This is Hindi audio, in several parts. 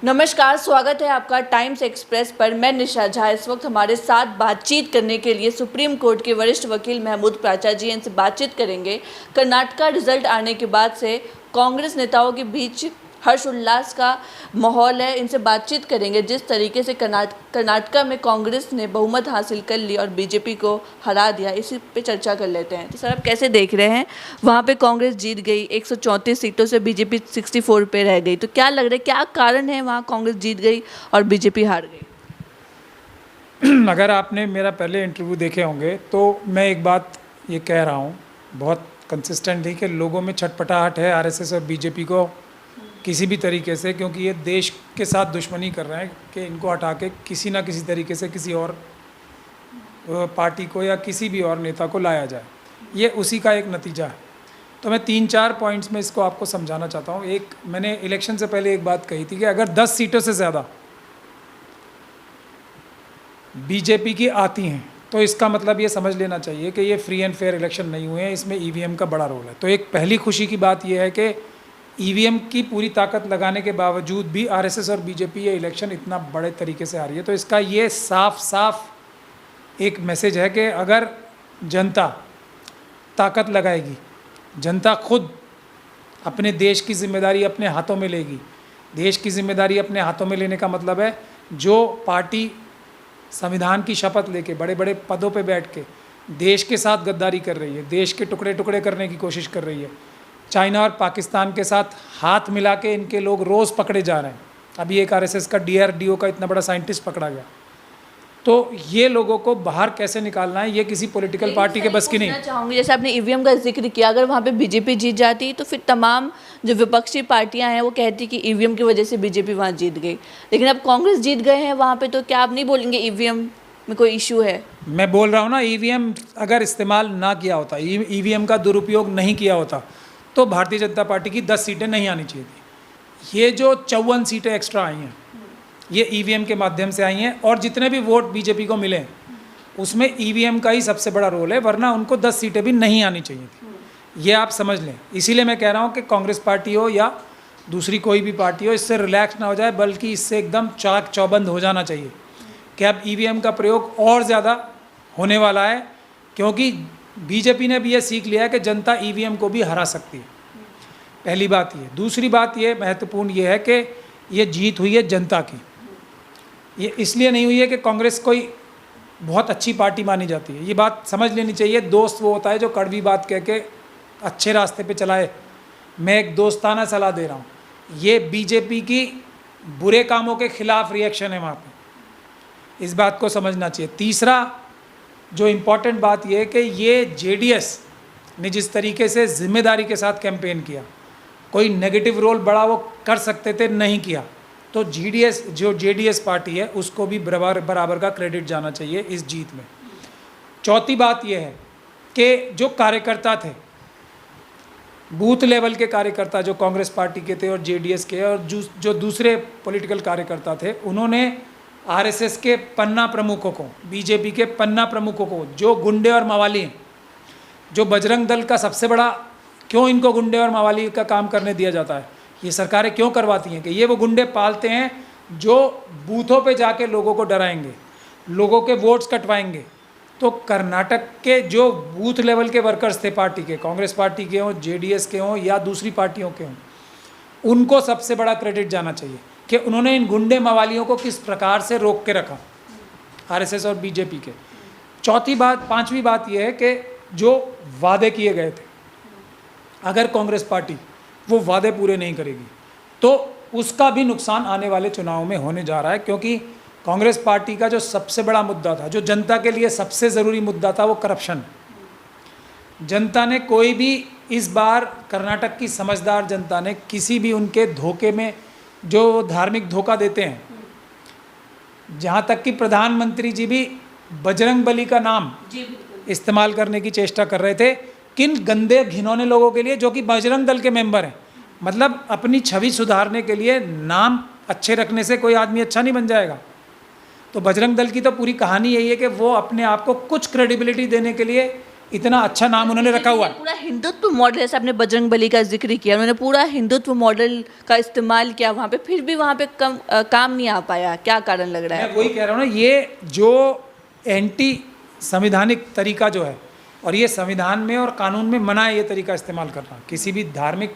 नमस्कार, स्वागत है आपका टाइम्स एक्सप्रेस पर। मैं निशा झा। इस वक्त हमारे साथ बातचीत करने के लिए सुप्रीम कोर्ट के वरिष्ठ वकील महमूद पाचा जी इनसे बातचीत करेंगे। कर्नाटक रिजल्ट आने के बाद से कांग्रेस नेताओं के बीच हर्ष उल्लास का माहौल है। इनसे बातचीत करेंगे जिस तरीके से कर्नाटक में कांग्रेस ने बहुमत हासिल कर ली और बीजेपी को हरा दिया, इसी पे चर्चा कर लेते हैं। तो सर, आप कैसे देख रहे हैं? वहाँ पे कांग्रेस जीत गई, 134 सीटों से बीजेपी 64 पे रह गई। तो क्या लग रहा है, क्या कारण है वहाँ कांग्रेस जीत गई और बीजेपी हार गई? अगर आपने मेरा पहले इंटरव्यू देखे होंगे तो मैं एक बात ये कह रहा हूँ बहुत कंसिस्टेंट थी कि लोगों में छटपटाहट है आरएसएस और बीजेपी को किसी भी तरीके से, क्योंकि ये देश के साथ दुश्मनी कर रहे हैं कि इनको हटा के किसी ना किसी तरीके से किसी और पार्टी को या किसी भी और नेता को लाया जाए। ये उसी का एक नतीजा है। तो मैं 3-4 पॉइंट्स में इसको आपको समझाना चाहता हूँ। एक, मैंने इलेक्शन से पहले एक बात कही थी कि अगर 10 सीटों से ज़्यादा बीजेपी की आती हैं तो इसका मतलब ये समझ लेना चाहिए कि ये फ्री एंड फेयर इलेक्शन नहीं हुए हैं, इसमें ईवीएम का बड़ा रोल है। तो एक पहली खुशी की बात ये है कि ईवीएम की पूरी ताकत लगाने के बावजूद भी आरएसएस और बीजेपी ये इलेक्शन इतना बड़े तरीके से आ रही है। तो इसका ये साफ साफ एक मैसेज है कि अगर जनता ताकत लगाएगी, जनता खुद अपने देश की जिम्मेदारी अपने हाथों में लेगी। देश की जिम्मेदारी अपने हाथों में लेने का मतलब है जो पार्टी संविधान की शपथ लेके बड़े बड़े पदों पे बैठ के देश के साथ गद्दारी कर रही है, देश के टुकड़े टुकड़े करने की कोशिश कर रही है, चाइना और पाकिस्तान के साथ हाथ मिला के इनके लोग रोज़ पकड़े जा रहे हैं। अभी एक आरएसएस का डीआरडीओ का इतना बड़ा साइंटिस्ट पकड़ा गया। तो ये लोगों को बाहर कैसे निकालना है, ये किसी पॉलिटिकल पार्टी के बस की नहीं। चाहूँगी, जैसे आपने ईवीएम का जिक्र किया, अगर वहाँ पे बीजेपी जीत जाती तो फिर तमाम जो विपक्षी पार्टियां हैं वो कहती कि ईवीएम की वजह से बीजेपी वहाँ जीत गई। लेकिन अब कांग्रेस जीत गए हैं वहाँ पे, तो क्या आप नहीं बोलेंगे ईवीएम में कोई इशू है? मैं बोल रहा हूँ ना, ईवीएम अगर इस्तेमाल ना किया होता, ईवीएम का दुरुपयोग नहीं किया होता तो भारतीय जनता पार्टी की 10 सीटें नहीं आनी चाहिए थी। ये जो 54 सीटें एक्स्ट्रा आई हैं ये ईवीएम के माध्यम से आई हैं, और जितने भी वोट बीजेपी को मिले उसमें ईवीएम का ही सबसे बड़ा रोल है, वरना उनको 10 सीटें भी नहीं आनी चाहिए थी। ये आप समझ लें। इसीलिए मैं कह रहा हूँ कि कांग्रेस पार्टी हो या दूसरी कोई भी पार्टी हो, इससे रिलैक्स ना हो जाए, बल्कि इससे एकदम चाक चौबंद हो जाना चाहिए कि अब ईवीएम का प्रयोग और ज़्यादा होने वाला है, क्योंकि बीजेपी ने भी ये सीख लिया है कि जनता ईवीएम को भी हरा सकती है। पहली बात ये। दूसरी बात ये महत्वपूर्ण ये है कि ये जीत हुई है जनता की। ये इसलिए नहीं हुई है कि कांग्रेस कोई बहुत अच्छी पार्टी मानी जाती है। ये बात समझ लेनी चाहिए। दोस्त वो होता है जो कड़वी बात कह के अच्छे रास्ते पे चलाए। मैं एक दोस्ताना सलाह दे रहा हूँ। ये बीजेपी की बुरे कामों के खिलाफ रिएक्शन है वहाँ पे, इस बात को समझना चाहिए। तीसरा जो इम्पॉर्टेंट बात यह है कि ये जेडीएस ने जिस तरीके से जिम्मेदारी के साथ कैंपेन किया, कोई नेगेटिव रोल बड़ा वो कर सकते थे, नहीं किया। तो जेडीएस पार्टी है उसको भी बराबर का क्रेडिट जाना चाहिए इस जीत में। चौथी बात यह है कि जो कार्यकर्ता थे, बूथ लेवल के कार्यकर्ता जो कांग्रेस पार्टी के थे और जेडीएस के, और जो दूसरे पॉलिटिकल कार्यकर्ता थे, उन्होंने आरएसएस के पन्ना प्रमुखों को, बीजेपी के पन्ना प्रमुखों को, जो गुंडे और मवाली हैं, जो बजरंग दल का सबसे बड़ा, क्यों इनको गुंडे और मवाली का काम करने दिया जाता है, ये सरकारें क्यों करवाती हैं कि ये वो गुंडे पालते हैं जो बूथों पे जाके लोगों को डराएंगे, लोगों के वोट्स कटवाएंगे। तो कर्नाटक के जो बूथ लेवल के वर्कर्स थे पार्टी के, कांग्रेस पार्टी के हों, जेडीएस के हों या दूसरी पार्टियों के हों, उनको सबसे बड़ा क्रेडिट जाना चाहिए कि उन्होंने इन गुंडे मवालियों को किस प्रकार से रोक के रखा, आरएसएस और बीजेपी के। पांचवी बात यह है कि जो वादे किए गए थे, अगर कांग्रेस पार्टी वो वादे पूरे नहीं करेगी तो उसका भी नुकसान आने वाले चुनाव में होने जा रहा है, क्योंकि कांग्रेस पार्टी का जो सबसे बड़ा मुद्दा था, जो जनता के लिए सबसे ज़रूरी मुद्दा था, वो करप्शन। जनता ने कोई भी इस बार, कर्नाटक की समझदार जनता ने किसी भी उनके धोखे में, जो धार्मिक धोखा देते हैं, जहाँ तक कि प्रधानमंत्री जी भी बजरंग बली का नाम इस्तेमाल करने की चेष्टा कर रहे थे, किन गंदे घिनौने लोगों के लिए जो कि बजरंग दल के मेंबर हैं। मतलब अपनी छवि सुधारने के लिए नाम अच्छे रखने से कोई आदमी अच्छा नहीं बन जाएगा। तो बजरंग दल की तो पूरी कहानी यही है कि वो अपने आप को कुछ क्रेडिबिलिटी देने के लिए इतना अच्छा नाम उन्होंने रखा हुआ है। पूरा हिंदुत्व मॉडल, जैसे आपने बजरंग बली का जिक्र किया, उन्होंने पूरा हिंदुत्व मॉडल का इस्तेमाल किया वहाँ पे, फिर भी वहाँ पे काम नहीं आ पाया, क्या कारण लग रहा है? मैं वही कह रहा हूँ ना, ये जो एंटी संविधानिक तरीका जो है, और ये संविधान में और कानून में मना है ये तरीका इस्तेमाल करना, किसी भी धार्मिक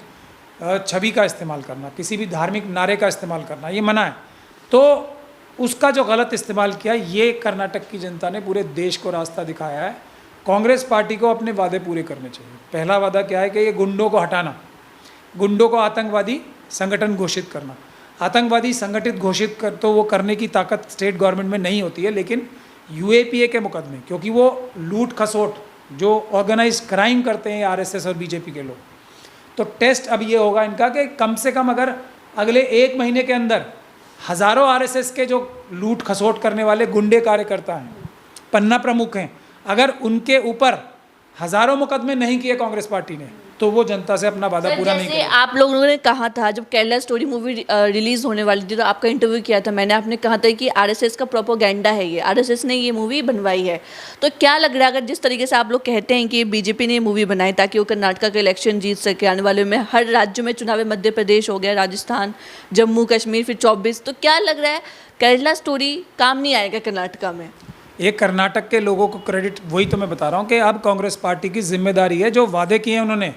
छवि का इस्तेमाल करना, किसी भी धार्मिक नारे का इस्तेमाल करना, ये मना है। तो उसका जो गलत इस्तेमाल किया, ये कर्नाटक की जनता ने पूरे देश को रास्ता दिखाया है। कांग्रेस पार्टी को अपने वादे पूरे करने चाहिए। पहला वादा क्या है कि ये गुंडों को हटाना, गुंडों को आतंकवादी संगठन घोषित करना। आतंकवादी संगठित घोषित कर तो वो करने की ताकत स्टेट गवर्नमेंट में नहीं होती है, लेकिन यूएपीए के मुकदमे, क्योंकि वो लूट खसोट जो ऑर्गेनाइज क्राइम करते हैं आरएसएस और बीजेपी के लोग, तो टेस्ट अब ये होगा इनका कि कम से कम अगर अगले 1 महीने के अंदर हज़ारों आरएसएस के जो लूट खसोट करने वाले गुंडे कार्यकर्ता हैं, पन्ना प्रमुख हैं, अगर उनके ऊपर हज़ारों मुकदमे नहीं किए कांग्रेस पार्टी ने, तो वो जनता से अपना वादा पूरा नहीं जैसे करेगी। आप लोगों ने कहा था जब केरला स्टोरी मूवी रिलीज होने वाली थी, तो आपका इंटरव्यू किया था मैंने, आपने कहा था कि आरएसएस का प्रोपोगेंडा है ये, आरएसएस ने ये मूवी बनवाई है। तो क्या लग रहा है, अगर जिस तरीके से आप लोग कहते हैं कि बीजेपी ने ये मूवी बनाई ताकि वो कर्नाटक का इलेक्शन जीत सके, आने वाले में हर राज्यों में चुनाव, मध्य प्रदेश हो गया, राजस्थान, जम्मू कश्मीर, फिर 24, तो क्या लग रहा है केरला स्टोरी काम नहीं आएगा कर्नाटका में? ये कर्नाटक के लोगों को क्रेडिट, वही तो मैं बता रहा हूँ कि अब कांग्रेस पार्टी की जिम्मेदारी है, जो वादे किए हैं उन्होंने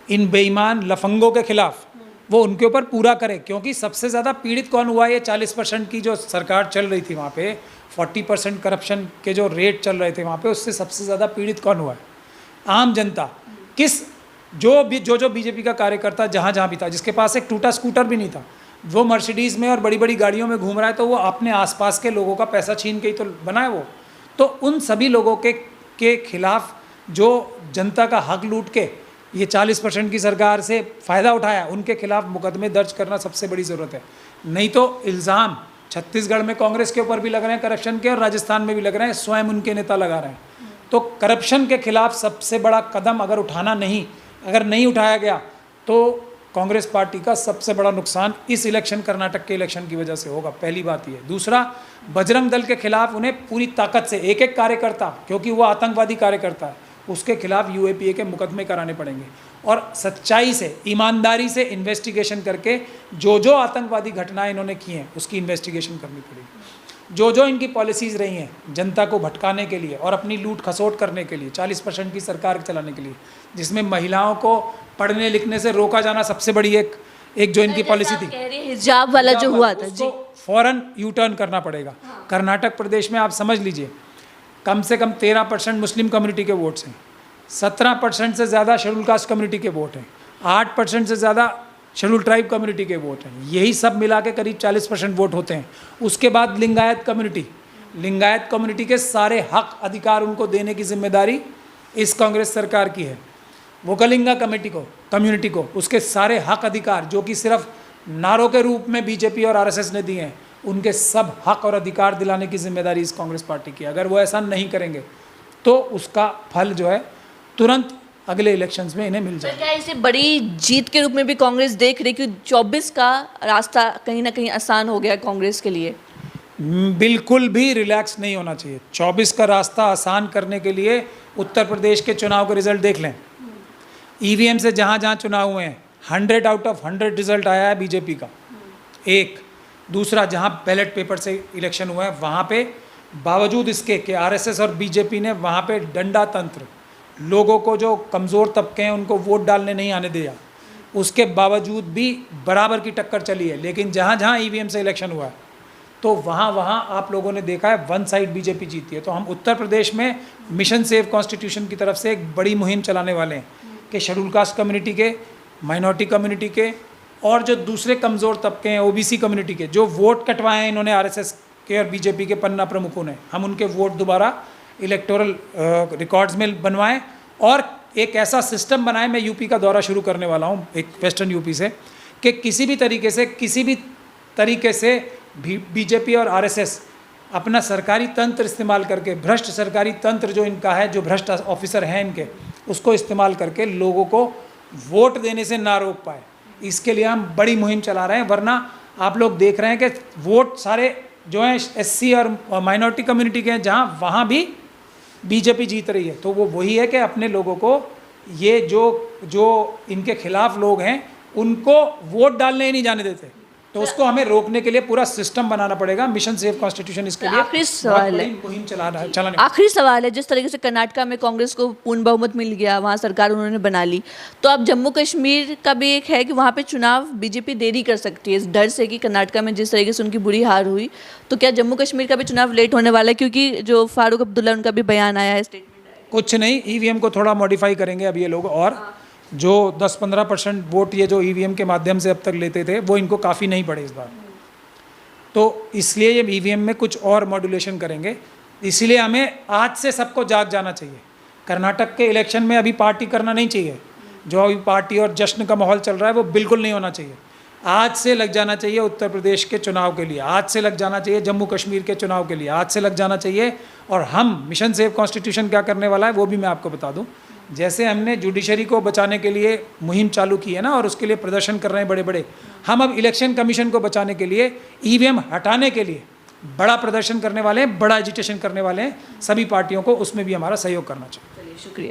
इन बेईमान लफंगों के खिलाफ, वो उनके ऊपर पूरा करे। क्योंकि सबसे ज़्यादा पीड़ित कौन हुआ है? ये 40% की जो सरकार चल रही थी वहाँ पे, 40% करप्शन के जो रेट चल रहे थे वहाँ पे, उससे सबसे ज़्यादा पीड़ित कौन हुआ है? आम जनता। किस जो बीजेपी का कार्यकर्ता जहाँ जहाँ भी था, जिसके पास एक टूटा स्कूटर भी नहीं था, वो मर्सिडीज़ में और बड़ी बड़ी गाड़ियों में घूम रहा है, तो वो अपने आसपास के लोगों का पैसा छीन के ही तो बना है वो। तो उन सभी लोगों के खिलाफ जो जनता का हक लूट के ये 40% की सरकार से फ़ायदा उठाया, उनके खिलाफ मुकदमे दर्ज करना सबसे बड़ी ज़रूरत है। नहीं तो इल्ज़ाम छत्तीसगढ़ में कांग्रेस के ऊपर भी लग रहे हैं करप्शन के, और राजस्थान में भी लग रहे हैं, स्वयं उनके नेता लगा रहे हैं। तो करप्शन के खिलाफ सबसे बड़ा कदम अगर नहीं उठाया गया, तो कांग्रेस पार्टी का सबसे बड़ा नुकसान इस इलेक्शन, कर्नाटक के इलेक्शन की वजह से होगा। पहली बात ये। दूसरा, बजरंग दल के खिलाफ उन्हें पूरी ताकत से एक एक कार्यकर्ता, क्योंकि वो आतंकवादी कार्यकर्ता है, उसके खिलाफ यूएपीए के मुकदमे कराने पड़ेंगे, और सच्चाई से, ईमानदारी से इन्वेस्टिगेशन करके जो आतंकवादी घटनाएं इन्होंने की हैं उसकी इन्वेस्टिगेशन करनी पड़ेगी। जो इनकी पॉलिसीज़ रही हैं जनता को भटकाने के लिए और अपनी लूट खसोट करने के लिए, 40% की सरकार चलाने के लिए, जिसमें महिलाओं को पढ़ने लिखने से रोका जाना सबसे बड़ी एक जो इनकी पॉलिसी थी, हिजाब वाला जो हुआ था जी, फौरन यू टर्न करना पड़ेगा। कर्नाटक प्रदेश में आप समझ लीजिए कम से कम 13% मुस्लिम कम्युनिटी के वोट्स हैं, 17% से ज़्यादा शेड्यूल कास्ट कम्युनिटी के वोट हैं, 8% से ज़्यादा शेड्यूल ट्राइब कम्युनिटी के वोट हैं। यही सब मिला के करीब 40% वोट होते हैं। उसके बाद लिंगायत कम्युनिटी के सारे हक अधिकार उनको देने की जिम्मेदारी इस कांग्रेस सरकार की है। वोकलिंगा कम्युनिटी को उसके सारे हक अधिकार, जो कि सिर्फ नारों के रूप में बीजेपी और आरएसएस ने दिए हैं, उनके सब हक और अधिकार दिलाने की जिम्मेदारी इस कांग्रेस पार्टी की है। अगर वो ऐसा नहीं करेंगे तो उसका फल जो है तुरंत अगले इलेक्शंस में इन्हें मिल जाएगा। क्या इसे बड़ी जीत के रूप में भी कांग्रेस देख रही कि 24 का रास्ता कहीं ना कहीं आसान हो गया कांग्रेस के लिए? बिल्कुल भी रिलैक्स नहीं होना चाहिए। 24 का रास्ता आसान करने के लिए उत्तर प्रदेश के चुनाव के रिजल्ट देख लें। ईवीएम से जहाँ जहाँ चुनाव हुए हैं 100 आउट ऑफ 100 रिजल्ट आया है बीजेपी का। एक दूसरा, जहाँ बैलेट पेपर से इलेक्शन हुआ है वहाँ पे बावजूद इसके कि आरएसएस और बीजेपी ने वहाँ पे डंडा तंत्र, लोगों को जो कमज़ोर तबके हैं उनको वोट डालने नहीं आने दिया, उसके बावजूद भी बराबर की टक्कर चली है। लेकिन जहाँ जहाँ ईवीएम से इलेक्शन हुआ है तो वहाँ आप लोगों ने देखा है वन साइड बीजेपी जीती है। तो हम उत्तर प्रदेश में मिशन सेव कॉन्स्टिट्यूशन की तरफ से एक बड़ी मुहिम चलाने वाले हैं कि शेड्यूल कास्ट कम्युनिटी के, माइनॉरिटी कम्युनिटी के और जो दूसरे कमज़ोर तबके हैं ओबीसी कम्युनिटी के, जो वोट कटवाए हैं इन्होंने आरएसएस के और बीजेपी के पन्ना प्रमुखों ने, हम उनके वोट दोबारा इलेक्टोरल रिकॉर्ड्स में बनवाएं और एक ऐसा सिस्टम बनाएं। मैं यूपी का दौरा शुरू करने वाला हूं, एक वेस्टर्न यूपी से, कि किसी भी तरीके से बीजेपी और आरएसएस अपना सरकारी तंत्र इस्तेमाल करके, भ्रष्ट सरकारी तंत्र जो इनका है, जो भ्रष्ट ऑफिसर हैं इनके, उसको इस्तेमाल करके लोगों को वोट देने से ना रोक पाए। इसके लिए हम बड़ी मुहिम चला रहे हैं। वरना आप लोग देख रहे हैं कि वोट सारे जो हैं एससी और माइनॉरिटी कम्युनिटी के हैं, जहाँ वहाँ भी बीजेपी जीत रही है, तो वो वही है कि अपने लोगों को, ये जो इनके खिलाफ लोग हैं उनको वोट डालने ही नहीं जाने देते, तो उसको हमें रोकने के लिए पूरा सिस्टम बनाना पड़ेगा। मिशन सेव कॉन्स्टिट्यूशन इसके लिए आखिरी सवाल है, मुहिम चलाने आखिरी सवाल है, जिस तरीके से कर्नाटका में कांग्रेस को पूर्ण बहुमत मिल गया, वहाँ सरकार उन्होंने बना ली, तो अब जम्मू कश्मीर का भी एक है कि वहाँ पे चुनाव बीजेपी देरी कर सकती है इस डर से कि कर्नाटका में जिस तरीके से उनकी बुरी हार हुई, तो क्या जम्मू कश्मीर का भी चुनाव लेट होने वाला है? क्योंकि जो फारूक अब्दुल्ला उनका भी बयान आया है, स्टेटमेंट आया है। कुछ नहीं, ईवीएम को थोड़ा मॉडिफाई करेंगे अब ये लोग, और जो 10-15% वोट ये जो ईवीएम के माध्यम से अब तक लेते थे वो इनको काफ़ी नहीं पड़े इस बार, तो इसलिए ये ईवीएम में कुछ और मॉड्यूलेशन करेंगे। इसीलिए हमें आज से सबको जाग जाना चाहिए। कर्नाटक के इलेक्शन में अभी पार्टी करना नहीं चाहिए, जो अभी पार्टी और जश्न का माहौल चल रहा है वो बिल्कुल नहीं होना चाहिए। आज से लग जाना चाहिए उत्तर प्रदेश के चुनाव के लिए, आज से लग जाना चाहिए जम्मू कश्मीर के चुनाव के लिए, आज से लग जाना चाहिए। और हम मिशन सेव कॉन्स्टिट्यूशन क्या करने वाला है वो भी मैं आपको बता दूं। जैसे हमने जुडिशरी को बचाने के लिए मुहिम चालू की है ना, और उसके लिए प्रदर्शन कर रहे हैं बड़े बड़े, हम अब इलेक्शन कमीशन को बचाने के लिए, ईवीएम हटाने के लिए बड़ा प्रदर्शन करने वाले हैं, बड़ा एजिटेशन करने वाले हैं। सभी पार्टियों को उसमें भी हमारा सहयोग करना चाहिए। चलिए, शुक्रिया।